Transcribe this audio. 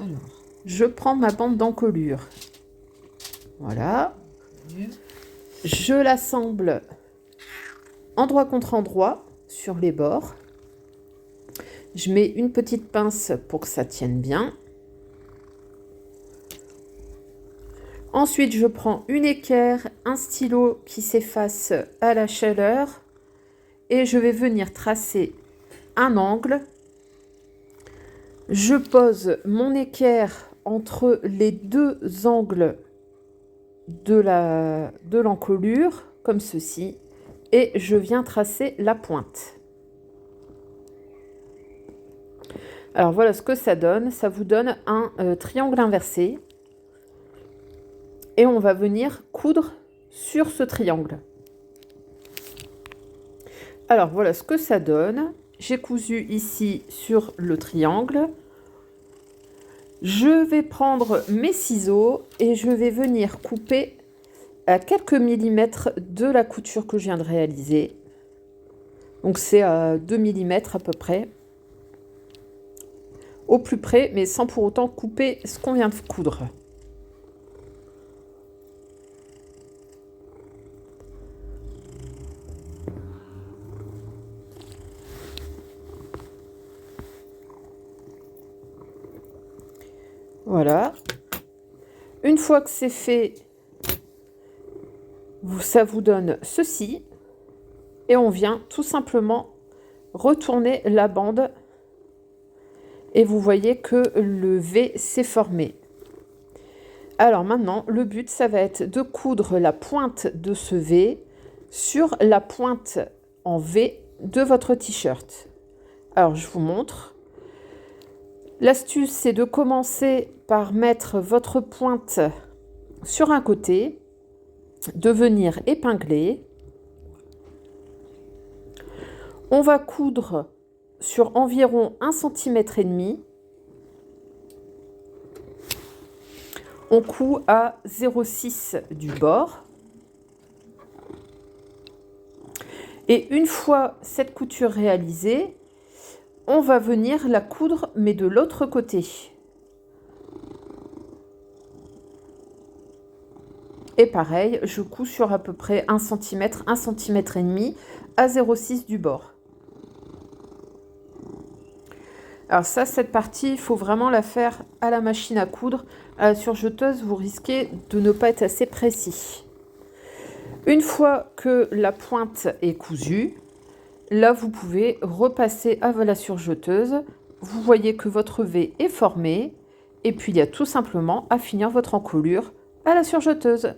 Alors, je prends ma bande d'encolure. Voilà. Je l'assemble endroit contre endroit sur les bords. Je mets une petite pince pour que ça tienne bien. Ensuite, je prends une équerre, un stylo qui s'efface à la chaleur et je vais venir tracer un angle. Je pose mon équerre entre les deux angles de l'encolure, comme ceci, et je viens tracer la pointe. Alors voilà ce que ça donne. Ça vous donne un triangle inversé. Et on va venir coudre sur ce triangle. Alors voilà ce que ça donne. J'ai cousu ici sur le triangle. Je vais prendre mes ciseaux et je vais venir couper à quelques millimètres de la couture que je viens de réaliser. Donc c'est à 2 mm à peu près. Au plus près, mais sans pour autant couper ce qu'on vient de coudre. Voilà. Une fois que c'est fait, ça vous donne ceci. Et on vient tout simplement retourner la bande. Et vous voyez que le V s'est formé. Alors maintenant, le but, ça va être de coudre la pointe de ce V sur la pointe en V de votre t-shirt. Alors, je vous montre. L'astuce, c'est de commencer par mettre votre pointe sur un côté, de venir épingler. On va coudre sur environ 1,5 cm. On coud à 0,6 du bord. Et une fois cette couture réalisée, on va venir la coudre, mais de l'autre côté. Et pareil, je couds sur à peu près 1 cm, 1,5 cm à 0,6 du bord. Alors ça, cette partie, il faut vraiment la faire à la machine à coudre. À la surjeteuse, vous risquez de ne pas être assez précis. Une fois que la pointe est cousue, là, vous pouvez repasser à la surjeteuse. Vous voyez que votre V est formé. Et puis, il y a tout simplement à finir votre encolure à la surjeteuse.